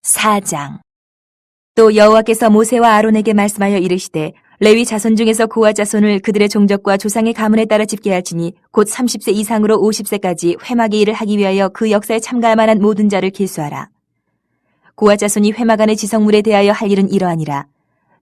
4장. 또 여호와께서 모세와 아론에게 말씀하여 이르시되 레위 자손 중에서 고아 자손을 그들의 종족과 조상의 가문에 따라 집계할지니 곧 30세 이상으로 50세까지 회막의 일을 하기 위하여 그 역사에 참가할 만한 모든 자를 계수하라. 고아 자손이 회막 안의 지성물에 대하여 할 일은 이러하니라.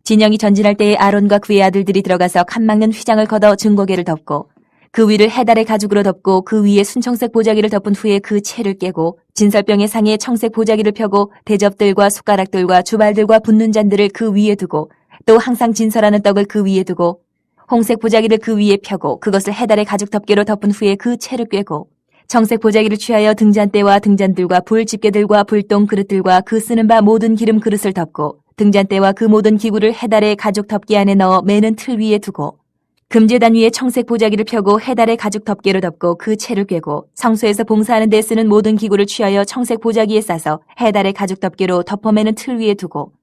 진영이 전진할 때에 아론과 그의 아들들이 들어가서 칸 막는 휘장을 걷어 증거계를 덮고 그 위를 해달의 가죽으로 덮고 그 위에 순청색 보자기를 덮은 후에 그 채를 깨고 진설병의 상에 청색 보자기를 펴고 대접들과 숟가락들과 주발들과 붓는 잔들을 그 위에 두고 또 항상 진설하는 떡을 그 위에 두고 홍색 보자기를 그 위에 펴고 그것을 해달의 가죽 덮개로 덮은 후에 그 채를 꿰고 청색 보자기를 취하여 등잔대와 등잔들과 불 집게들과 불똥 그릇들과 그 쓰는 바 모든 기름 그릇을 덮고 등잔대와 그 모든 기구를 해달의 가죽 덮개 안에 넣어 매는 틀 위에 두고 금제단 위에 청색 보자기를 펴고 해달의 가죽 덮개로 덮고 그 채를 꿰고 성소에서 봉사하는 데 쓰는 모든 기구를 취하여 청색 보자기에 싸서 해달의 가죽 덮개로 덮어매는 틀 위에 두고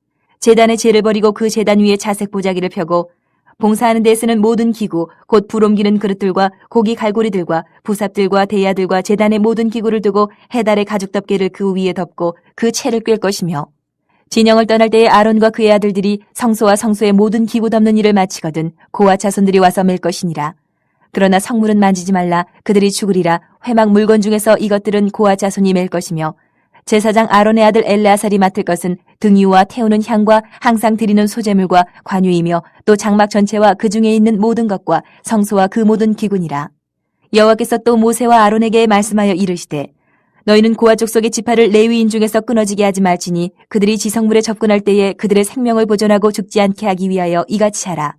제단의 재를 버리고 그 제단 위에 자색 보자기를 펴고 봉사하는 데 쓰는 모든 기구 곧 불 옮기는 그릇들과 고기 갈고리들과 부삽들과 대야들과 제단의 모든 기구를 두고 해달의 가죽 덮개를 그 위에 덮고 그 채를 꿰 것이며 진영을 떠날 때에 아론과 그의 아들들이 성소와 성소의 모든 기구 덮는 일을 마치거든 고아 자손들이 와서 맬 것이니라. 그러나 성물은 만지지 말라. 그들이 죽으리라. 회막 물건 중에서 이것들은 고아 자손이 맬 것이며 제사장 아론의 아들 엘레아살이 맡을 것은 등유와 태우는 향과 항상 드리는 소제물과 관유이며 또 장막 전체와 그 중에 있는 모든 것과 성소와 그 모든 기구니라. 여호와께서 또 모세와 아론에게 말씀하여 이르시되 너희는 고아 족속의 지파를 레위인 중에서 끊어지게 하지 말지니 그들이 지성물에 접근할 때에 그들의 생명을 보존하고 죽지 않게 하기 위하여 이같이 하라.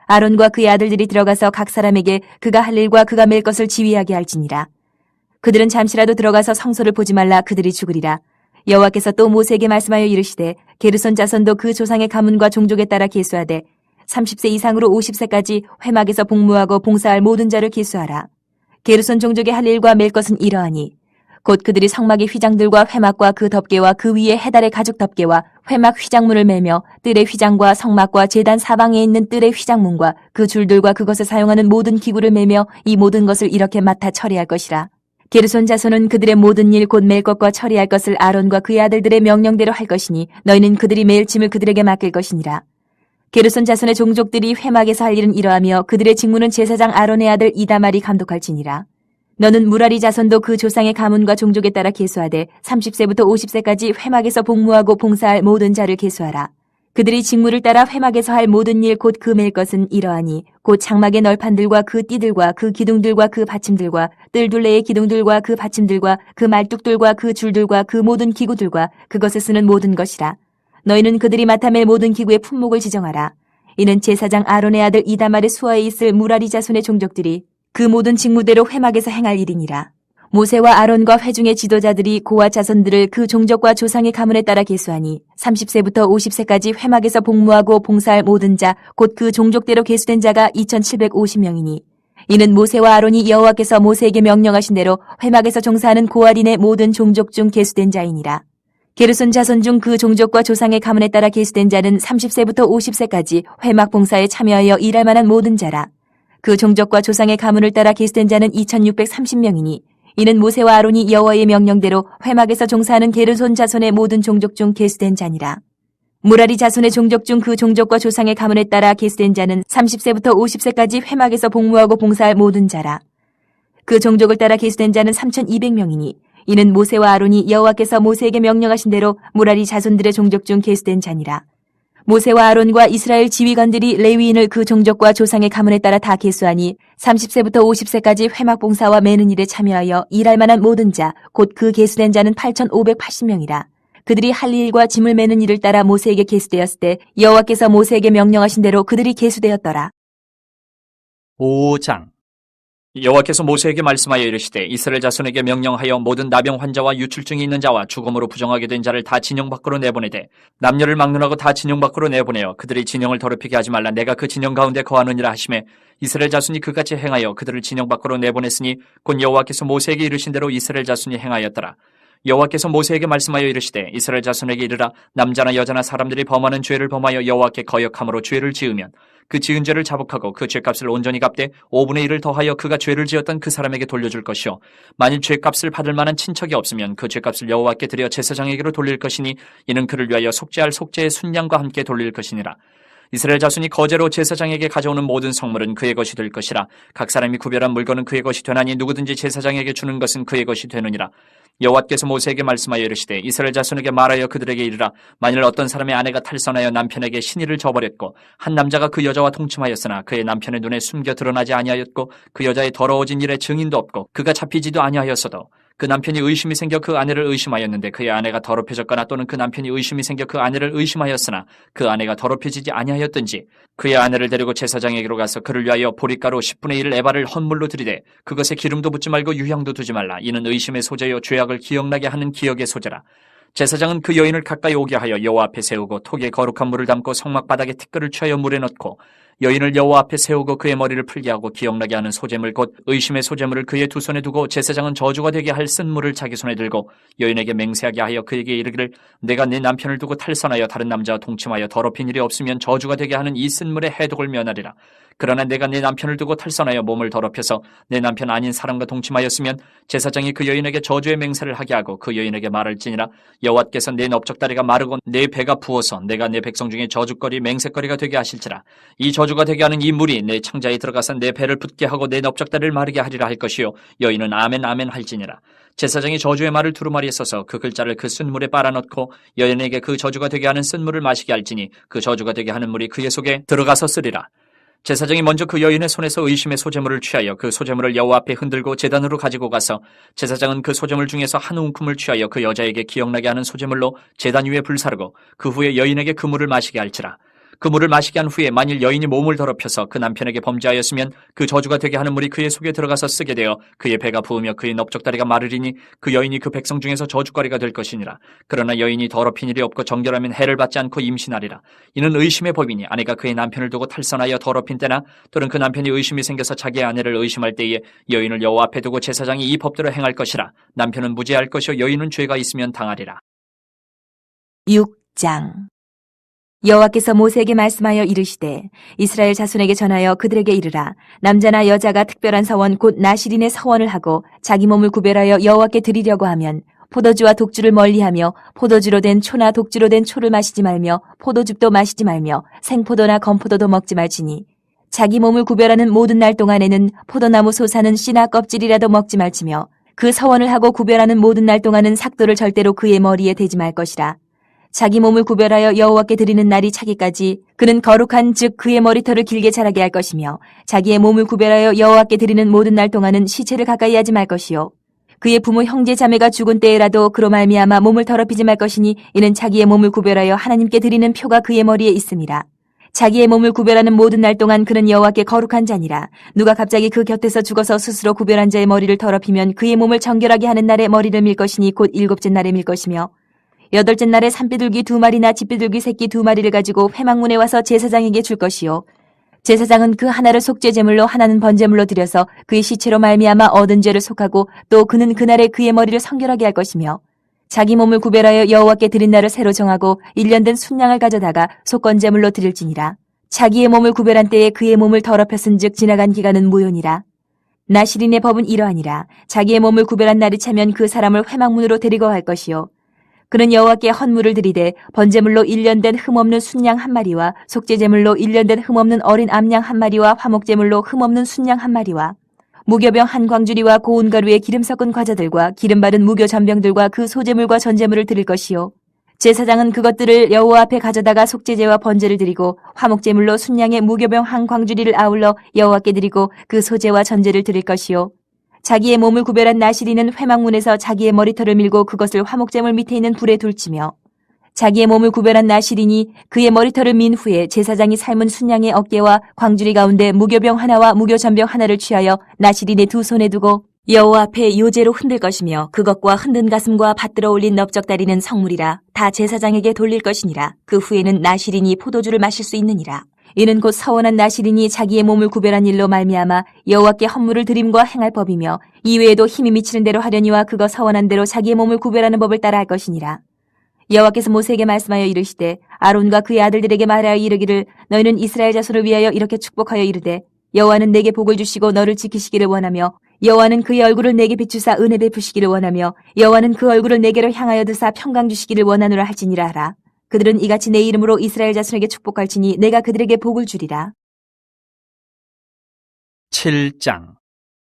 아론과 그의 아들들이 들어가서 각 사람에게 그가 할 일과 그가 맬 것을 지휘하게 할지니라. 그들은 잠시라도 들어가서 성소를 보지 말라. 그들이 죽으리라. 여호와께서 또 모세에게 말씀하여 이르시되 게르손 자손도 그 조상의 가문과 종족에 따라 계수하되 30세 이상으로 50세까지 회막에서 복무하고 봉사할 모든 자를 계수하라. 게르손 종족의 할 일과 맬 것은 이러하니 곧 그들이 성막의 휘장들과 회막과 그 덮개와 그 위에 해달의 가죽 덮개와 회막 휘장문을 매며 뜰의 휘장과 성막과 제단 사방에 있는 뜰의 휘장문과 그 줄들과 그것을 사용하는 모든 기구를 매며 이 모든 것을 이렇게 맡아 처리할 것이라. 게르손 자손은 그들의 모든 일 곧 맬 것과 처리할 것을 아론과 그의 아들들의 명령대로 할 것이니 너희는 그들이 매일 짐을 그들에게 맡길 것이니라. 게르손 자손의 종족들이 회막에서 할 일은 이러하며 그들의 직무는 제사장 아론의 아들 이다말이 감독할지니라. 너는 무라리 자손도 그 조상의 가문과 종족에 따라 계수하되 30세부터 50세까지 회막에서 복무하고 봉사할 모든 자를 계수하라. 그들이 직무를 따라 회막에서 할 모든 일 곧 그 맬 것은 이러하니 곧 장막의 널판들과 그 띠들과 그 기둥들과 그 받침들과 뜰 둘레의 기둥들과 그 받침들과 그 말뚝들과 그 줄들과 그 모든 기구들과 그것에 쓰는 모든 것이라. 너희는 그들이 맡아 맬 모든 기구의 품목을 지정하라. 이는 제사장 아론의 아들 이다말의 수하에 있을 무라리 자손의 종족들이 그 모든 직무대로 회막에서 행할 일이니라. 모세와 아론과 회중의 지도자들이 고아 자손들을 그 종족과 조상의 가문에 따라 계수하니 30세부터 50세까지 회막에서 복무하고 봉사할 모든 자 곧 그 종족대로 계수된 자가 2750명이니 이는 모세와 아론이 여호와께서 모세에게 명령하신 대로 회막에서 종사하는 고아린의 모든 종족 중 계수된 자이니라. 게르손 자손 중 그 종족과 조상의 가문에 따라 계수된 자는 30세부터 50세까지 회막 봉사에 참여하여 일할 만한 모든 자라. 그 종족과 조상의 가문을 따라 계수된 자는 2630명이니 이는 모세와 아론이 여호와의 명령대로 회막에서 종사하는 게르손 자손의 모든 종족 중 계수된 자니라. 무라리 자손의 종족 중 그 종족과 조상의 가문에 따라 계수된 자는 30세부터 50세까지 회막에서 복무하고 봉사할 모든 자라. 그 종족을 따라 계수된 자는 3200명이니 이는 모세와 아론이 여호와께서 모세에게 명령하신 대로 무라리 자손들의 종족 중 계수된 자니라. 모세와 아론과 이스라엘 지휘관들이 레위인을 그 종족과 조상의 가문에 따라 다 계수하니 30세부터 50세까지 회막 봉사와 매는 일에 참여하여 일할 만한 모든 자, 곧 그 계수된 자는 8580명이라. 그들이 할 일과 짐을 매는 일을 따라 모세에게 계수되었을 때 여호와께서 모세에게 명령하신 대로 그들이 계수되었더라. 5장. 여호와께서 모세에게 말씀하여 이르시되 이스라엘 자손에게 명령하여 모든 나병 환자와 유출증이 있는 자와 죽음으로 부정하게 된 자를 다 진영 밖으로 내보내되 남녀를 막론하고 다 진영 밖으로 내보내어 그들이 진영을 더럽히게 하지 말라. 내가 그 진영 가운데 거하느니라 하시매 이스라엘 자손이 그같이 행하여 그들을 진영 밖으로 내보냈으니 곧 여호와께서 모세에게 이르신 대로 이스라엘 자손이 행하였더라. 여호와께서 모세에게 말씀하여 이르시되 이스라엘 자손에게 이르라 남자나 여자나 사람들이 범하는 죄를 범하여 여호와께 거역함으로 죄를 지으면 그 지은 죄를 자복하고 그 죄값을 온전히 갚되 5분의 1을 더하여 그가 죄를 지었던 그 사람에게 돌려줄 것이요 만일 죄값을 받을 만한 친척이 없으면 그 죄값을 여호와께 드려 제사장에게로 돌릴 것이니 이는 그를 위하여 속죄할 속죄의 순양과 함께 돌릴 것이니라. 이스라엘 자손이 거제로 제사장에게 가져오는 모든 성물은 그의 것이 될 것이라. 각 사람이 구별한 물건은 그의 것이 되나니 누구든지 제사장에게 주는 것은 그의 것이 되느니라. 여호와께서 모세에게 말씀하여 이르시되 이스라엘 자손에게 말하여 그들에게 이르라. 만일 어떤 사람의 아내가 탈선하여 남편에게 신의를 저버렸고 한 남자가 그 여자와 동침하였으나 그의 남편의 눈에 숨겨 드러나지 아니하였고 그 여자의 더러워진 일에 증인도 없고 그가 잡히지도 아니하였어도 그 남편이 의심이 생겨 그 아내를 의심하였는데 그의 아내가 더럽혀졌거나 또는 그 남편이 의심이 생겨 그 아내를 의심하였으나 그 아내가 더럽혀지지 아니하였든지 그의 아내를 데리고 제사장에게로 가서 그를 위하여 보리가루 10분의 1 에바를 헌물로 드리되 그것에 기름도 붓지 말고 유향도 두지 말라. 이는 의심의 소재요 죄악을 기억나게 하는 기억의 소재라. 제사장은 그 여인을 가까이 오게 하여 여호와 앞에 세우고 톡에 거룩한 물을 담고 성막 바닥에 티끌을 취하여 물에 넣고 여인을 여호와 앞에 세우고 그의 머리를 풀게 하고 기억나게 하는 소재물 곧 의심의 소재물을 그의 두 손에 두고 제사장은 저주가 되게 할 쓴물을 자기 손에 들고 여인에게 맹세하게 하여 그에게 이르기를 내가 네 남편을 두고 탈선하여 다른 남자와 동침하여 더럽힌 일이 없으면 저주가 되게 하는 이 쓴물의 해독을 면하리라. 그러나 내가 내 남편을 두고 탈선하여 몸을 더럽혀서 내 남편 아닌 사람과 동침하였으면 제사장이 그 여인에게 저주의 맹세를 하게 하고 그 여인에게 말할지니라. 여호와께서 내 넓적다리가 마르고 내 배가 부어서 내가 내 백성 중에 저주거리 맹세거리가 되게 하실지라. 이 저주가 되게 하는 이 물이 내 창자에 들어가서 내 배를 붓게 하고 내 넓적다리를 마르게 하리라 할 것이요 여인은 아멘 아멘 할지니라. 제사장이 저주의 말을 두루마리에 써서 그 글자를 그 쓴물에 빨아넣고 여인에게 그 저주가 되게 하는 쓴물을 마시게 할지니 그 저주가 되게 하는 물이 그의 속에 들어가서 쓰리라. 제사장이 먼저 그 여인의 손에서 의심의 소재물을 취하여 그 소재물을 여호와 앞에 흔들고 제단으로 가지고 가서 제사장은 그 소재물 중에서 한 움큼을 취하여 그 여자에게 기억나게 하는 소재물로 제단 위에 불사르고 그 후에 여인에게 그 물을 마시게 할지라. 그 물을 마시게 한 후에 만일 여인이 몸을 더럽혀서 그 남편에게 범죄하였으면 그 저주가 되게 하는 물이 그의 속에 들어가서 쓰게 되어 그의 배가 부으며 그의 넓적다리가 마르리니 그 여인이 그 백성 중에서 저주거리가 될 것이니라. 그러나 여인이 더럽힌 일이 없고 정결하면 해를 받지 않고 임신하리라. 이는 의심의 법이니 아내가 그의 남편을 두고 탈선하여 더럽힌 때나 또는 그 남편이 의심이 생겨서 자기의 아내를 의심할 때에 여인을 여호와 앞에 두고 제사장이 이 법대로 행할 것이라. 남편은 무죄할 것이요 여인은 죄가 있으면 당하리라. 6장 여호와께서 모세에게 말씀하여 이르시되 이스라엘 자손에게 전하여 그들에게 이르라. 남자나 여자가 특별한 서원 곧 나실인의 서원을 하고 자기 몸을 구별하여 여호와께 드리려고 하면 포도주와 독주를 멀리하며 포도주로 된 초나 독주로 된 초를 마시지 말며 포도즙도 마시지 말며 생포도나 건포도도 먹지 말지니 자기 몸을 구별하는 모든 날 동안에는 포도나무 솟아는 씨나 껍질이라도 먹지 말지며 그 서원을 하고 구별하는 모든 날 동안은 삭도를 절대로 그의 머리에 대지 말 것이라. 자기 몸을 구별하여 여호와께 드리는 날이 차기까지 그는 거룩한 즉 그의 머리털을 길게 자라게 할 것이며 자기의 몸을 구별하여 여호와께 드리는 모든 날 동안은 시체를 가까이 하지 말 것이요 그의 부모 형제 자매가 죽은 때에라도 그로 말미암아 몸을 더럽히지 말 것이니 이는 자기의 몸을 구별하여 하나님께 드리는 표가 그의 머리에 있음이라. 자기의 몸을 구별하는 모든 날 동안 그는 여호와께 거룩한 자니라. 누가 갑자기 그 곁에서 죽어서 스스로 구별한 자의 머리를 더럽히면 그의 몸을 정결하게 하는 날에 머리를 밀 것이니 곧 7째 날에 밀 것이며 8째 날에 산비둘기 2마리나 집비둘기 새끼 2마리를 가지고 회막문에 와서 제사장에게 줄 것이요 제사장은 그 하나를 속죄제물로 하나는 번제물로 드려서 그의 시체로 말미암아 얻은 죄를 속하고 또 그는 그날에 그의 머리를 성결하게 할 것이며 자기 몸을 구별하여 여호와께 드린 날을 새로 정하고 1년 된 순양을 가져다가 속건제물로 드릴지니라. 자기의 몸을 구별한 때에 그의 몸을 더럽혔은즉 지나간 기간은 무효니라. 나실인의 법은 이러하니라. 자기의 몸을 구별한 날이 차면 그 사람을 회막문으로 데리고 갈 것이요 그는 여호와께 헌물을 드리되 번제물로 1년 된 흠없는 순양 1마리와 속죄제물로 1년 된 흠없는 어린 암양 1마리와 화목제물로 흠없는 순양 1마리와 무교병 한 광주리와 고운 가루에 기름 섞은 과자들과 기름 바른 무교 전병들과 그 소제물과 전제물을 드릴 것이요 제사장은 그것들을 여호와 앞에 가져다가 속죄제와 번제를 드리고 화목제물로 순양의 무교병 한 광주리를 아울러 여호와께 드리고 그 소제와 전제를 드릴 것이요 자기의 몸을 구별한 나실인은 회막문에서 자기의 머리털을 밀고 그것을 화목제물 밑에 있는 불에 둘치며 자기의 몸을 구별한 나실인이 그의 머리털을 민 후에 제사장이 삶은 순양의 어깨와 광주리 가운데 무교병 하나와 무교전병 하나를 취하여 나실인의 두 손에 두고 여호와 앞에 요제로 흔들 것이며 그것과 흔든 가슴과 받들어 올린 넓적다리는 성물이라 다 제사장에게 돌릴 것이니라. 그 후에는 나실인이 포도주를 마실 수 있느니라. 이는 곧 서원한 나실인이 자기의 몸을 구별한 일로 말미암아 여호와께 헌물을 드림과 행할 법이며 이외에도 힘이 미치는 대로 하려니와 그거 서원한 대로 자기의 몸을 구별하는 법을 따라 할 것이니라. 여호와께서 모세에게 말씀하여 이르시되 아론과 그의 아들들에게 말하여 이르기를 너희는 이스라엘 자손을 위하여 이렇게 축복하여 이르되 여호와는 내게 복을 주시고 너를 지키시기를 원하며 여호와는 그의 얼굴을 내게 비추사 은혜 베푸시기를 원하며 여호와는 그 얼굴을 내게로 향하여 드사 평강 주시기를 원하노라 할지니라 하라. 그들은 이같이 내 이름으로 이스라엘 자손에게 축복할지니 내가 그들에게 복을 주리라. 7장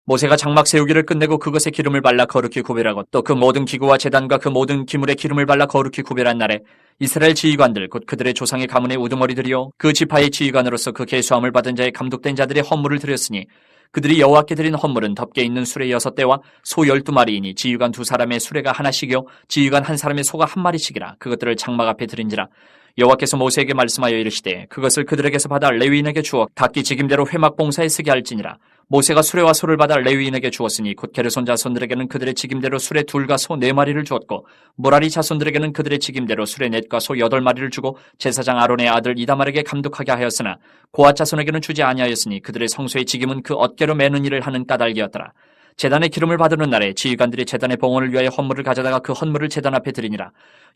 모세가 장막 세우기를 끝내고 그것에 기름을 발라 거룩히 구별하고 또 그 모든 기구와 제단과 그 모든 기물에 기름을 발라 거룩히 구별한 날에 이스라엘 지휘관들 곧 그들의 조상의 가문의 우두머리들이요 그 지파의 지휘관으로서 그 계수함을 받은 자의 감독된 자들의 헌물을 드렸으니 그들이 여호와께 드린 헌물은 덮개 있는 수레 6대와 소 12마리이니 지휘관 2사람의 수레가 하나씩이요 지휘관 1사람의 소가 1마리씩이라. 그것들을 장막 앞에 드린지라. 여호와께서 모세에게 말씀하여 이르시되 그것을 그들에게서 받아 레위인에게 주어 각기 직임대로 회막 봉사에 쓰게 할지니라. 모세가 수레와 소를 받아 레위인에게 주었으니 곧 게르손 자손들에게는 그들의 직임대로 수레 2과 소 4마리를 주었고 무라리 자손들에게는 그들의 직임대로 수레 4과 소 8마리를 주고 제사장 아론의 아들 이다말에게 감독하게 하였으나 고앗 자손에게는 주지 아니하였으니 그들의 성소의 직임은 그 어깨로 매는 일을 하는 까닭이었더라. 제단의 기름을 받는 날에 지휘관들이 제단의 봉헌을 위하여 헌물을 가져다가 그 헌물을 제단 앞에 드리니라.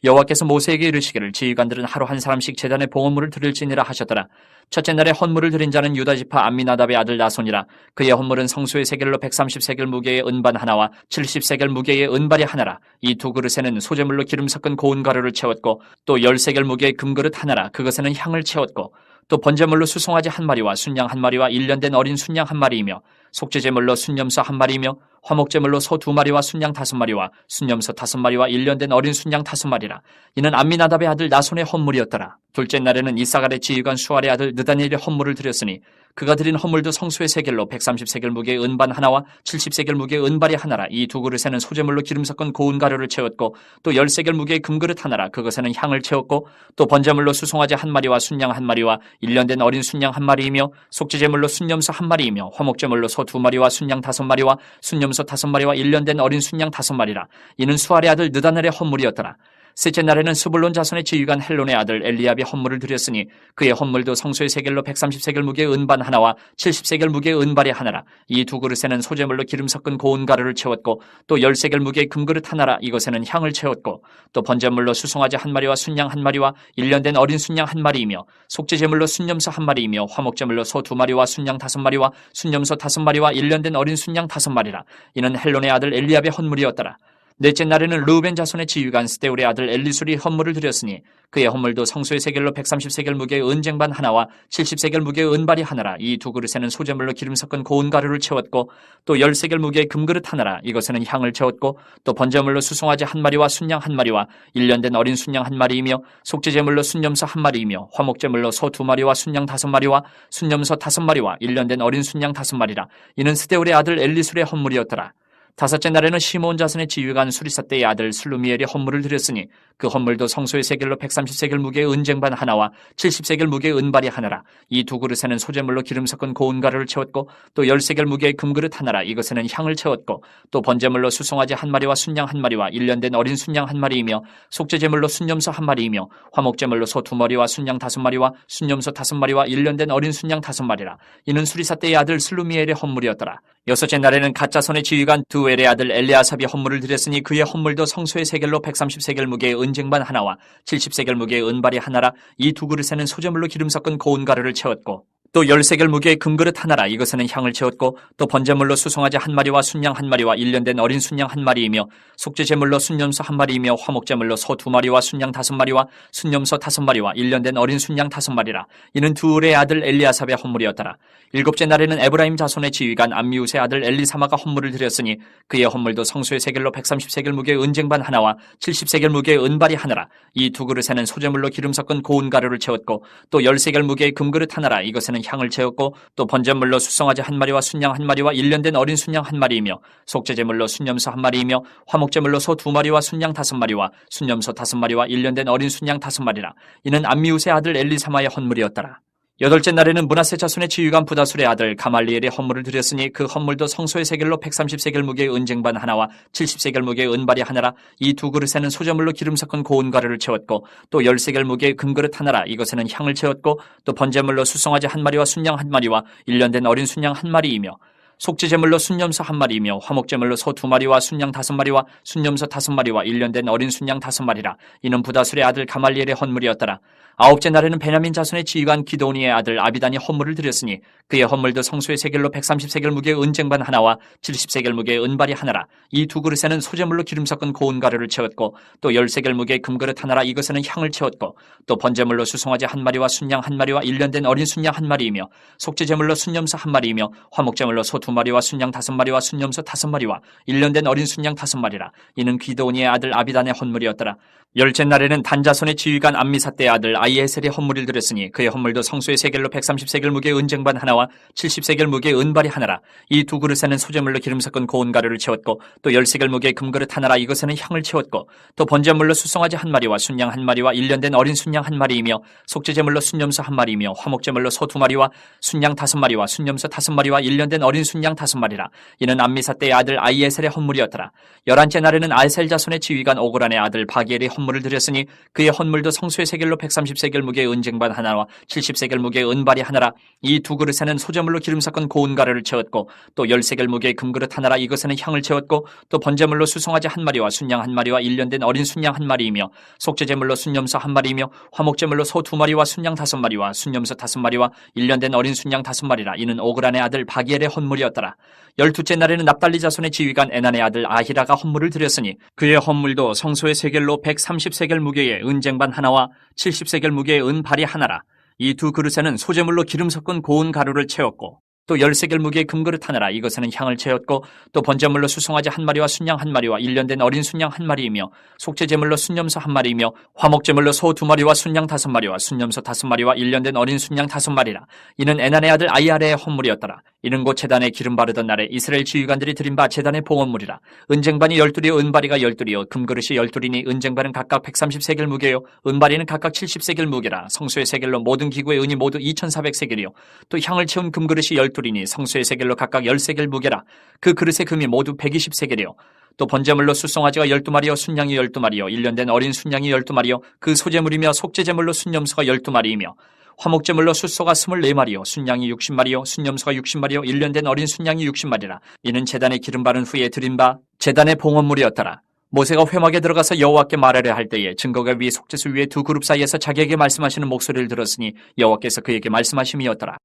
여호와께서 모세에게 이르시기를 지휘관들은 하루 1사람씩 제단의 봉헌물을 드릴지니라 하셨더라. 첫째 날에 헌물을 드린 자는 유다지파 암미나답의 아들 나손이라. 그의 헌물은 성소의 세겔로 130세겔 무게의 은반 하나와 70세겔 무게의 은발이 하나라. 이 2그릇에는 소재물로 기름 섞은 고운 가루를 채웠고 또 10세겔 무게의 금그릇 하나라. 그것에는 향을 채웠고 또 번제물로 수송아지 1마리와 순양 1마리와 1년 된 어린 순양 1마리이며 속죄제물로 순염소 1마리이며 화목제물로 소 2마리와 순양 5마리와 순염소 5마리와 1년 된 어린 순양 5마리라. 이는 암미나답의 아들 나손의 헌물이었더라. 둘째 날에는 이사갈의 지휘관 수알의 아들 느다니엘의 헌물을 드렸으니 그가 드린 헌물도 성소의 세겔로 130세겔 무게의 은반 하나와 70세겔 무게의 은발이 하나라. 이 2그릇에는 소재물로 기름 섞은 고운 가루를 채웠고 또 10세겔 무게의 금그릇 하나라. 그것에는 향을 채웠고 또 번제물로 수송아지 1마리와 순양 1마리와 1년 된 어린 순양 1마리이며 속죄제물로 순염소 1마리이며 화목제물로 소 2마리와 순양 5마리와 순염소 5마리와 1년 된 어린 순양 5마리라. 이는 수알의 아들 느다넬의 헌물이었더라. 셋째 날에는 스불론 자손의 지휘관 헬론의 아들 엘리압이 헌물을 드렸으니 그의 헌물도 성소의 세겔로 130세겔 무게의 은반 하나와 70세겔 무게의 은발이 하나라. 이 2그릇에는 소재물로 기름 섞은 고운 가루를 채웠고 또 10세겔 무게의 금그릇 하나라. 이것에는 향을 채웠고 또 번제물로 수송아지 1마리와 순양 1마리와 1년 된 어린 순양 1마리이며 속죄제물로 순염소 1마리이며 화목제물로 소 2마리와 순양 5마리와 순염소 5마리와 1년 된 어린 순양 5마리라. 이는 헬론의 아들 엘리압의 헌물이었더라. 넷째 날에는 르우벤 자손의 지휘관 스데울의 아들 엘리술이 헌물을 드렸으니 그의 헌물도 성소의 세겔로 130세겔 무게의 은쟁반 하나와 70세겔 무게의 은발이 하나라. 이 2그릇에는 소재물로 기름 섞은 고운 가루를 채웠고 또 10세겔 무게의 금그릇 하나라. 이것에는 향을 채웠고 또 번제물로 수송아지 1마리와 순양 1마리와 1년 된 어린 순양 1마리이며 속죄제물로 순염소 1마리이며 화목제물로 소 2마리와 순양 5마리와 순염소 5마리와 1년 된 어린 순양 5마리라. 이는 스데울의 아들 엘리술의 헌물이었더라. 다섯째 날에는 시므온 자손의 지휘관 수리사떼의 아들 슬루미엘이 헌물을 드렸으니 그 헌물도 성소의 세겔로 130세겔 무게의 은쟁반 하나와 70세겔 무게의 은발이 하나라. 이 2그릇에는 소재물로 기름 섞은 고운 가루를 채웠고 또 10세겔 무게의 금그릇 하나라. 이것에는 향을 채웠고 또 번제물로 수송아지 1마리와 순양 1마리와 1년 된 어린 순양 1마리이며 속죄제물로 순염소 1마리이며 화목제물로 소 2마리와 순양 5마리와 순염소 5마리와 1년 된 어린 순양 5마리라. 이는 수리사떼의 아들 슬루미엘의 헌물이었더라. 여섯째 날에는 갓자손의 지휘관 두엘의 아들 엘리아삽이 헌물을 드렸으니 그의 헌물도 성소의 세겔로 130세겔 무게의 은쟁반 하나와 70세겔 무게의 은발이 하나라. 이 2그릇에는 소재물로 기름 섞은 고운 가루를 채웠고 또 10세겔 무게의 금그릇 하나라. 이것에는 향을 채웠고 또 번제물로 수송아지 1마리와 순양 1마리와 1년 된 어린 순양 1마리이며 속죄제물로 순염소 1마리이며 화목제물로 소 2마리와 순양 5마리와 순염소 5마리와 1년 된 어린 순양 5마리라. 이는 두울의 아들 엘리아삽의 헌물이었더라. 일곱째 날에는 에브라임 자손의 지휘관 암미우스의 아들 엘리사마가 헌물을 드렸으니 그의 헌물도 성소의 세겔로 130세겔 무게의 은쟁반 하나와 70세겔 무게의 은발이 하나라. 이 2그릇에는 소재물로 기름 섞은 고운 가루를 채웠고 또 10세겔 무게의 금그릇 하나라. 이것에는 향을 채웠고 또 번제물로 수송아지 1마리와 순양 1마리와 1년 된 어린 순양 1마리이며 속죄제물로 순염소 1마리이며 화목제물로 소 2마리와 순양 5마리와 순염소 5마리와 1년 된 어린 순양 5마리라. 이는 암미우스의 아들 엘리사마의 헌물이었더라. 여덟째 날에는 므낫세 자손의 지휘관 부다술의 아들 가말리엘의 헌물을 드렸으니 그 헌물도 성소의 세겔로 130세겔 무게의 은쟁반 하나와 70세겔 무게의 은발이 하나라. 이 두 그릇에는 소재물로 기름 섞은 고운 가루를 채웠고 또 10세겔 무게의 금그릇 하나라. 이것에는 향을 채웠고 또 번제물로 수송아지 한 마리와 순양 한 마리와 1년 된 어린 순양 한 마리이며 속죄제물로 순염소 한 마리이며 화목제물로 소 2마리와 순양 5마리와 순염소 5마리와 1년 된 어린 순양 5마리라. 이는 부다술의 아들 가말리엘의 헌물이었더라. 아홉째 날에는 베냐민 자손의 지휘관 기도니의 아들 아비단이 헌물을 드렸으니 그의 헌물도 성소의 세겔로 130세겔 무게의 은쟁반 하나와 70세겔 무게의 은발이 하나라. 이 두 그릇에는 소재물로 기름 섞은 고운 가루를 채웠고 또 10세겔 무게의 금그릇 하나라. 이것에는 향을 채웠고 또 번제물로 수송아지 한 마리와 순양 한 마리와 1년 된 어린 순양 한 마리이며 속죄제물로 순염소 한 마리이며 화목제물로 소 2마리와 순양 5마리와 순염소 5마리와 1년 된 어린 순양 5마리라. 이는 기도니의 아들 아비단의 헌물이었더라. 열째 날에는 단자손의 지휘관 암미사대의 아들 아이에셀의 헌물을 드렸으니 그의 헌물도 성소의 세겔로 130세겔 무게의 은쟁반 하나와 70세겔 무게의 은발이 하나라. 이 두 그릇에는 소재물로 기름 섞은 고운 가루를 채웠고 또 10세겔 무게의 금그릇 하나라. 이것에는 향을 채웠고 또 번제물로 수송아지 한 마리와 순양 한 마리와 1년 된 어린 순양 한 마리이며 속죄제물로 순염소 한 마리이며 화목제물로 소 2마리와 순양 5마리와 순염소 5마리와 1년 된 어린 순양 5마리라. 이는 암미사대의 아들 아이에셀의 헌물이었더라. 11째 날에는 아셀 자손의 지휘관 오그란의 아들 바기엘의 헌물을 드렸으니 그의 헌물도 성소의 세겔로 130세겔 무게의 은쟁반 하나와 70세겔 무게의 은발이 하나라. 이 두 그릇에는 소재물로 기름 섞은 고운 가루를 채웠고 또 10세겔 무게의 금그릇 하나라. 이것에는 향을 채웠고 또 번제물로 수송아지 한 마리와 순양 한 마리와 1년 된 어린 순양 한 마리이며 속죄제물로 순염소 한 마리이며 화목제물로 소 2마리와 순양 5마리와 순염소 5마리와 1년 된 어린 순양 5마리라. 이는 오그란의 아들 바기엘의 헌물이었더라. 12째 날에는 납달리 자손의 지휘관 에난의 아들 아히라가 헌물을 드렸으니 그의 헌물도 성소의 세겔로 130세겔 무게의 은쟁반 하나와 70세겔 무게의 은발이 하나라. 이 두 그릇에는 소재물로 기름 섞은 고운 가루를 채웠고 또 10세겔 무게의 금그릇 하나라. 이것에는 향을 채웠고 또 번제물로 수송아지 한 마리와 순양 한 마리와 1년 된 어린 순양 한 마리이며 속죄제물로 순염소 한 마리이며 화목제물로 소 2마리와 순양 5마리와 순염소 5마리와 1년 된 어린 순양 5마리라. 이는 에난의 아들 아이아레의 헌물이었더라. 이는 곧 제단에 기름 바르던 날에 이스라엘 지휘관들이 드린 바 제단의 봉헌물이라. 은쟁반이 12이요 은바리가 12이요 금그릇이 12이니 은쟁반은 각각 130세겔 무게요 은바리는 각각 70세겔 무게라. 성소의 세겔로 모든 기구의 은이 모두 2400세겔이요 또 향을 채운 금그릇이 12이니 성소의 세겔로 각각 10세겔 무게라. 그 그릇의 금이 모두 120세겔이요 또 번제물로 수송아지가 12마리요 순양이 12마리요 1년 된 어린 순양이 12마리요 그 소제물이며 속죄제물로 순염소가 12마리이며 화목제물로 숫소가 24마리요 순양이 60마리요 순염소가 60마리요 1년 된 어린 순양이 60마리라. 이는 제단에 기름 바른 후에 드린 바 제단의 봉헌물이었더라. 모세가 회막에 들어가서 여호와께 말하려 할 때에 증거가 위에 속죄소 위에 두 그룹 사이에서 자기에게 말씀하시는 목소리를 들었으니 여호와께서 그에게 말씀하심이었더라.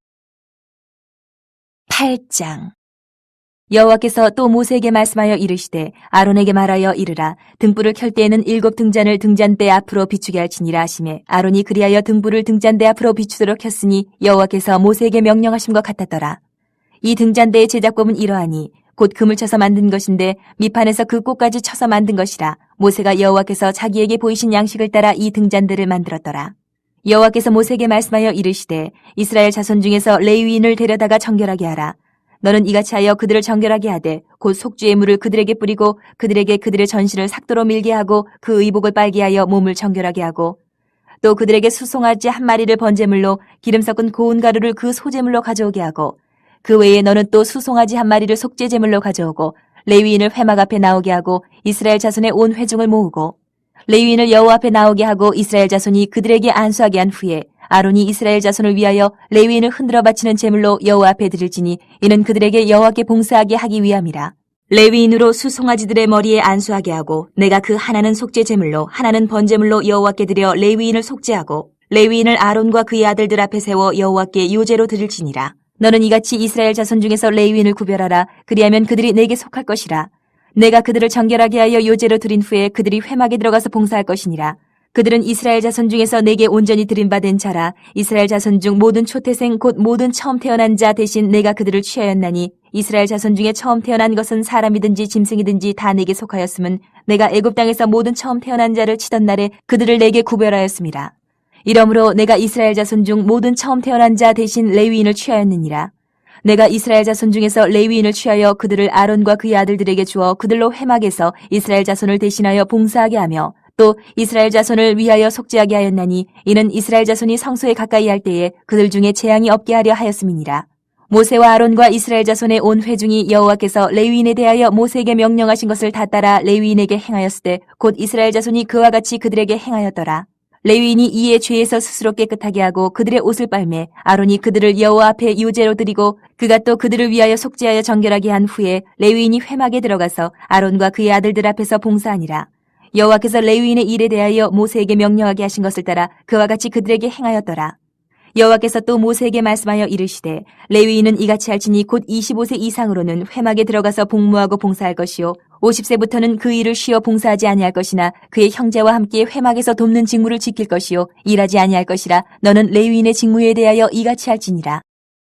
8장. 여호와께서 또 모세에게 말씀하여 이르시되 아론에게 말하여 이르라. 등불을 켤 때에는 7 등잔을 등잔대 앞으로 비추게 할지니라 하시매 아론이 그리하여 등불을 등잔대 앞으로 비추도록 켰으니 여호와께서 모세에게 명령하신 것 같았더라. 이 등잔대의 제작법은 이러하니 곧 금을 쳐서 만든 것인데 밑판에서 그 꽃까지 쳐서 만든 것이라. 모세가 여호와께서 자기에게 보이신 양식을 따라 이 등잔대를 만들었더라. 여호와께서 모세에게 말씀하여 이르시되 이스라엘 자손 중에서 레위인을 데려다가 정결하게 하라. 너는 이같이 하여 그들을 정결하게 하되 곧 속죄의 물을 그들에게 뿌리고 그들에게 그들의 전신을 삭도로 밀게 하고 그 의복을 빨게 하여 몸을 정결하게 하고 또 그들에게 수송아지 한 마리를 번제물로 기름 섞은 고운 가루를 그 소제물로 가져오게 하고 그 외에 너는 또 수송아지 한 마리를 속죄제물로 가져오고 레위인을 회막 앞에 나오게 하고 이스라엘 자손의 온 회중을 모으고 레위인을 여호와 앞에 나오게 하고 이스라엘 자손이 그들에게 안수하게 한 후에 아론이 이스라엘 자손을 위하여 레위인을 흔들어 바치는 제물로 여호와 앞에 드릴지니 이는 그들에게 여호와께 봉사하게 하기 위함이라. 레위인으로 수송아지들의 머리에 안수하게 하고 내가 그 하나는 속죄 제물로 하나는 번제물로 여호와께 드려 레위인을 속죄하고 레위인을 아론과 그의 아들들 앞에 세워 여호와께 요제로 드릴지니라. 너는 이같이 이스라엘 자손 중에서 레위인을 구별하라. 그리하면 그들이 내게 속할 것이라. 내가 그들을 정결하게 하여 요제로 드린 후에 그들이 회막에 들어가서 봉사할 것이니라. 그들은 이스라엘 자손 중에서 내게 온전히 드림받은 자라. 이스라엘 자손 중 모든 초태생 곧 모든 처음 태어난 자 대신 내가 그들을 취하였나니 이스라엘 자손 중에 처음 태어난 것은 사람이든지 짐승이든지 다 내게 속하였음은 내가 애굽 땅에서 모든 처음 태어난 자를 치던 날에 그들을 내게 구별하였습니다. 이러므로 내가 이스라엘 자손 중 모든 처음 태어난 자 대신 레위인을 취하였느니라. 내가 이스라엘 자손 중에서 레위인을 취하여 그들을 아론과 그의 아들들에게 주어 그들로 회막에서 이스라엘 자손을 대신하여 봉사하게 하며 또 이스라엘 자손을 위하여 속죄하게 하였나니 이는 이스라엘 자손이 성소에 가까이 할 때에 그들 중에 재앙이 없게 하려 하였음이니라. 모세와 아론과 이스라엘 자손의 온 회중이 여호와께서 레위인에 대하여 모세에게 명령하신 것을 다 따라 레위인에게 행하였을 때 곧 이스라엘 자손이 그와 같이 그들에게 행하였더라. 레위인이 이에 죄에서 스스로 깨끗하게 하고 그들의 옷을 빨매 아론이 그들을 여호와 앞에 유제로 드리고 그가 또 그들을 위하여 속죄하여 정결하게 한 후에 레위인이 회막에 들어가서 아론과 그의 아들들 앞에서 봉사하니라. 여호와께서 레위인의 일에 대하여 모세에게 명령하게 하신 것을 따라 그와 같이 그들에게 행하였더라. 여호와께서 또 모세에게 말씀하여 이르시되 레위인은 이같이 할지니 곧 25세 이상으로는 회막에 들어가서 복무하고 봉사할 것이요 50세부터는 그 일을 쉬어 봉사하지 아니할 것이나 그의 형제와 함께 회막에서 돕는 직무를 지킬 것이요 일하지 아니할 것이라. 너는 레위인의 직무에 대하여 이같이 할지니라.